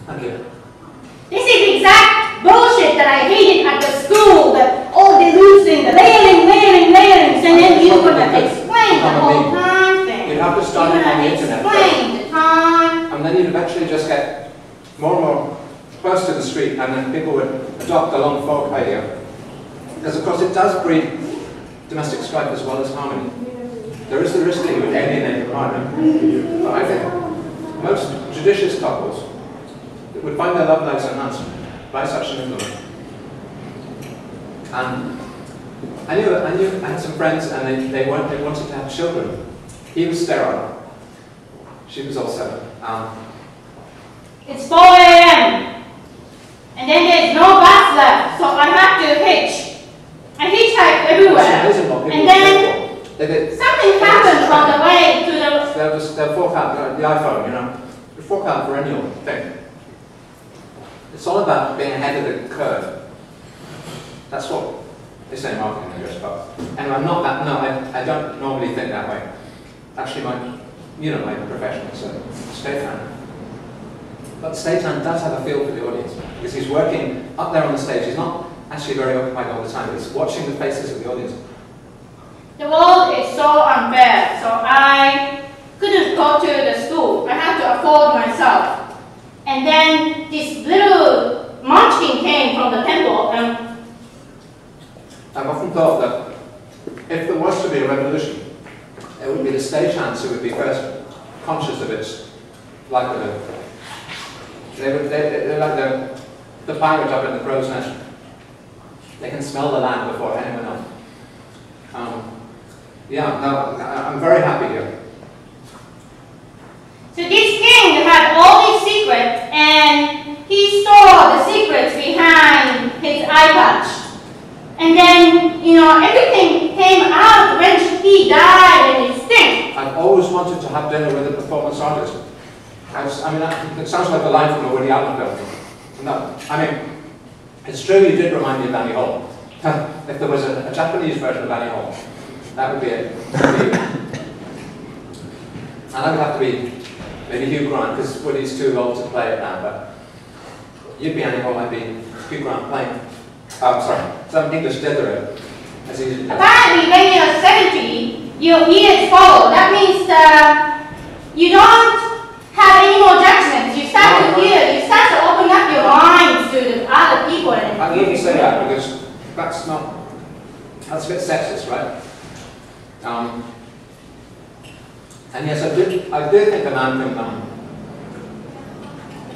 Okay. This is exact bullshit that I hated at the school, that all the losing, the layering, and then you're going to explain the whole time thing. You'd have to start it on the internet. Explain the time. And then you'd eventually just get more and more close to the street, and then people would adopt the long folk idea. Because of course it does breed domestic strife as well as harmony. There is the risk that you would alienate the partner. But I think most judicious couples would find their love lives enhanced by such an influence. And I had some friends, and they wanted to have children. He was sterile. She was also. It's 4 a.m. and then there's no bus left, so I have to hitch. I hitchhike everywhere, and then something happens on the way to the... They'll fork out the iPhone, you know. They fork out for any thing. It's all about being ahead of the curve. That's what they say in marketing, I guess. But anyway, I'm not that. No, I don't normally think that way. Actually, my profession is a stagehand. But the stagehand does have a feel for the audience because he's working up there on the stage. He's not actually very occupied all the time. He's watching the faces of the audience. The world is so unfair, so I couldn't go to the school. I had to afford myself. And then this little munchkin came from the temple, and I've often thought that if there was to be a revolution, it would be the stagehands who would be first conscious of its likelihood. They're like the pirate up in the crow's nest. They can smell the land before anyone else. Yeah, no, I'm very happy here. So this king had all these secrets, and he stored the secrets behind his eye patch. And then, you know, everything came out when he died and it stinks. I've always wanted to have dinner with a performance artist. I mean, it sounds like a line from a Woody Allen film. No, I mean, it's true you did remind me of Annie Hall. If there was a Japanese version of Annie Hall, that would be it. And that would have to be maybe Hugh Grant, because Woody's too old to play it now, but you'd be Annie Hall, I'd be Hugh Grant playing, some English dither, as he usually does. Apparently, when you're 70, your ears follow. That means you don't have any more judgments. You start to hear, you start to open up your minds to the other people. And I wouldn't say that, because that's a bit sexist, right? And yes, I do think a man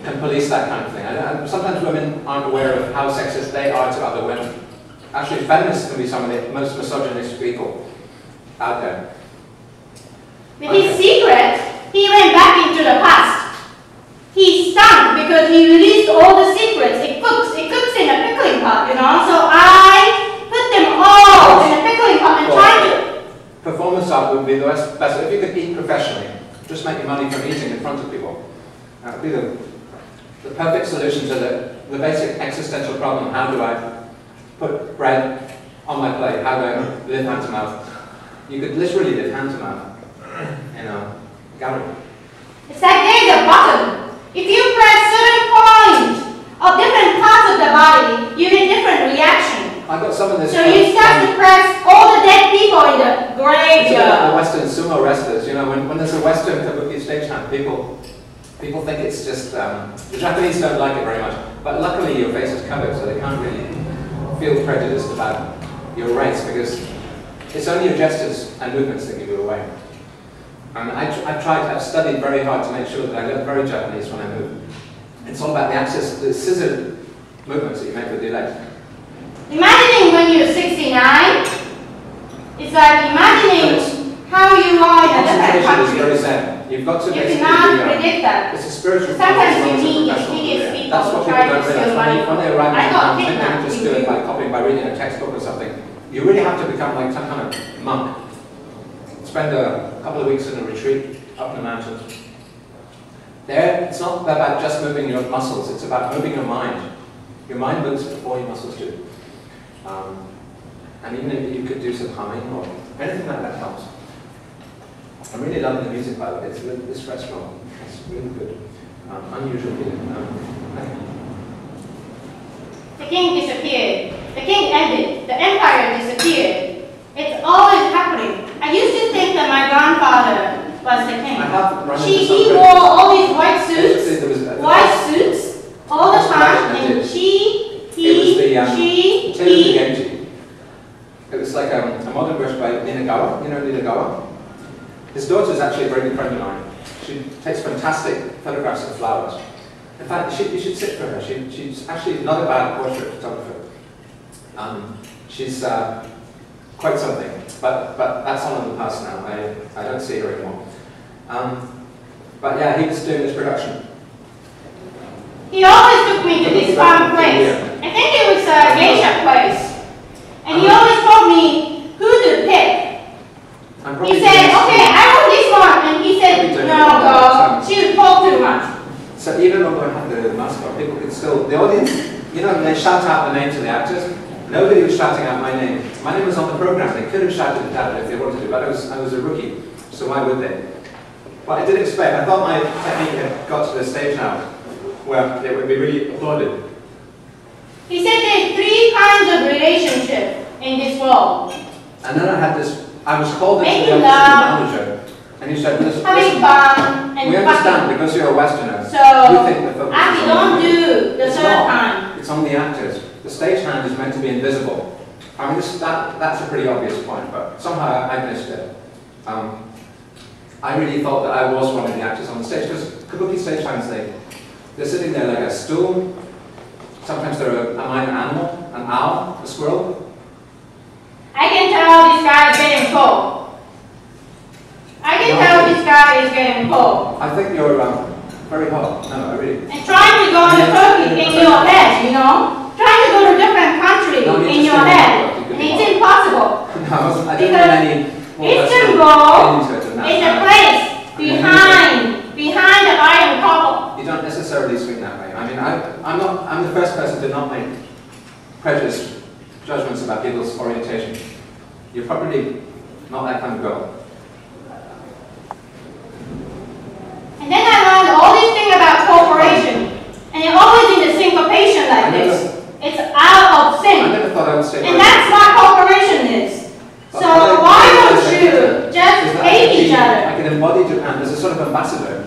can police that kind of thing. Sometimes women aren't aware of how sexist they are to other women. Actually, feminists can be some of the most misogynistic people out there. With his secret, he went back into the past. He's stunned because he released all the secrets. It cooks in a pickling pot, you know. So I put them all in a pickling pot and tried to. Performance art would be the best. If you could eat professionally, just make your money from eating in front of people. That would be the perfect solution to the basic existential problem. How do I put bread on my plate? How do I live hand to mouth? You could literally live hand to mouth in a gallery. It's like there's a button. If you press certain points of different parts of the body, you get different reaction. I got some of this. So you start to press all the dead people in the graveyard. It's like the Western sumo wrestlers. You know, when there's a Western kabuki stagehand, people think it's just the Japanese don't like it very much. But luckily, your face is covered, so they can't really feel prejudiced about your race because it's only your gestures and movements that give you away. And I've studied very hard to make sure that I look very Japanese when I move. It's all about the scissor movements that you make with your legs. Imagining when you're 69, it's like imagining how you are in a different country. Is very sad. You've got to you cannot predict that. It's a spiritual Sometimes you need hideous people That's what who people try to don't steal realize. money. When they arrive I in got town, they kidnapped. don't just do it by copying, by reading a textbook or something. You really have to become like some kind of monk. Spend a couple of weeks in a retreat up in the mountains. There, it's not about just moving your muscles, it's about moving your mind. Your mind moves before your muscles do. And even if you could do some humming or anything like that helps. I'm really loving the music, by the way. This restaurant is really good. Unusual feeling. The king disappeared. The king ended. The empire disappeared. It's always happening. I used to think that my grandfather was the king. He wore all these white suits all the time, and it was like a modern version by Ninagawa. You know Ninagawa? His daughter is actually a very good friend of mine. She takes fantastic photographs of flowers. In fact, you should sit for her. She's actually not a bad portrait photographer. She's quite something, but that's all in the past now. I don't see her anymore. But yeah, he was doing this production. He always took me to this fun place. I think it was a geisha place. And he always told me who to pick. He said, okay, I want this one. And he said, no, girl, she would talk too much. So even though I have the mascot, people could still, the audience, you know, when they shout out the names of the actors, nobody was shouting out my name. My name was on the program. They could have shouted it out if they wanted to, but I was a rookie, so why would they? But I did expect, I thought my technique had got to the stage now where it would be really applauded. He said there's 3 kinds of relationship in this world. And then I had this, I was called into the office of the manager, and he said, listen, having fun and we understand because you're a Westerner. So, you think the focus actually is on don't do the third kind. It's on the actors. The stagehand is meant to be invisible. I mean, that's a pretty obvious point, but somehow I missed it. I really thought that I was one of the actors on the stage, because kabuki stagehands, they're sitting there like a stool. Sometimes they're a minor animal, an owl, a squirrel. I can tell this guy is getting cold. I can tell this guy is getting cold. I think you're very hot. No, I really. And trying to go to Turkey in your head, you know? Trying to go to a different country in your head. And it's impossible. No, I didn't mean any. Istanbul is a place behind the Iron Curtain. You don't necessarily swing that way. I mean, I'm the first person to not make prejudiced judgments about people's orientation. You're probably not that kind of girl. And then I learned all these things about cooperation, and you're always in the syncopation like this. It's out of sync. I never thought I would say. And that's what cooperation is. So why don't you just hate each other? I can embody Japan as a sort of ambassador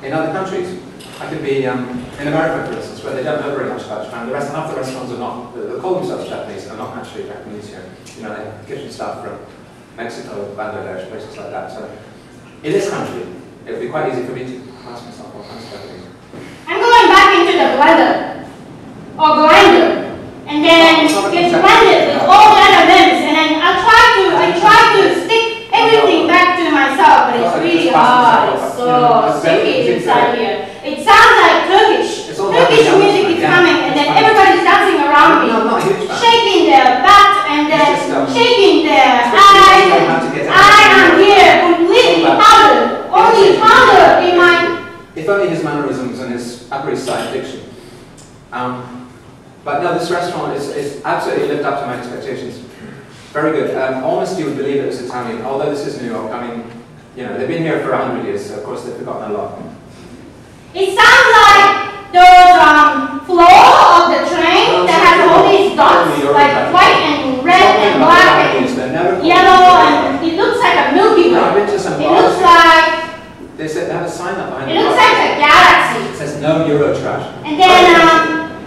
in other countries. I could be in America, for instance, where they don't know very much about Japan. Half the restaurants are not, they call themselves Japanese, are not actually Japanese here. You know, they have kitchen staff from Mexico, Bangladesh, places like that. So in this country, it would be quite easy for me to ask myself what kind of Japanese. I'm going back into the blender, or grinder, and then get blended with all the other limbs, and then I try to stick everything back to myself, but it's really hard. It's so sticky inside here. It sounds like Turkish. Turkish music is coming, and then everybody's dancing around me, shaking their butt and then shaking their eyes. I am here completely powdered, only powder in my. If only his mannerisms and his Upper East Side diction. But no, this restaurant is absolutely lived up to my expectations. Very good. Almost you would believe it was Italian, although this is New York. I mean, you know, they've been here for 100 years, so of course they've forgotten a lot. It sounds like those floor of the train that has all these dots, like white and red and black and yellow, and it looks like a Milky Way. It looks like. They said they have a sign up behind it. It looks like a galaxy. It says no Euro trash. And then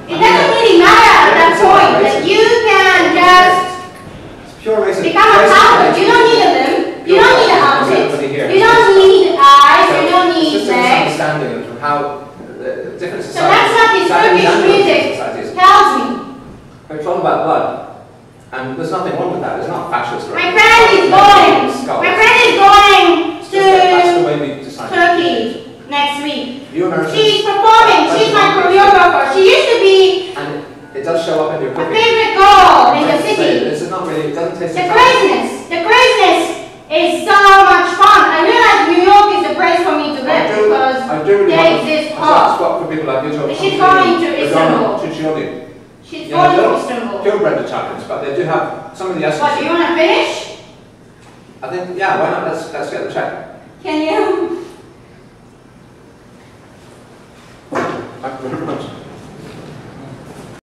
it doesn't really matter at that point that you can just become a powder. You don't need a limb. You don't need a armpit. You don't need eyes. You don't need legs. Understanding of how different societies. So that's what this Turkish music tells me. It's all about blood. And there's nothing wrong with that. It's not fascist. My friend is going. My friend is going to Turkey next week. She's performing. She's my choreographer. She used to be. And it does show up in your cooking. A favorite girl in the city. This is not really. It doesn't taste. The craziness is so much fun. I realize New York is the place for me to live because there exists hope. Spot for people like you. She's going to Istanbul. She's going to Istanbul. Purebred Italians, but they do have some of the essence. What, do you want to finish? I think, yeah, why not? Let's get the check. Can you?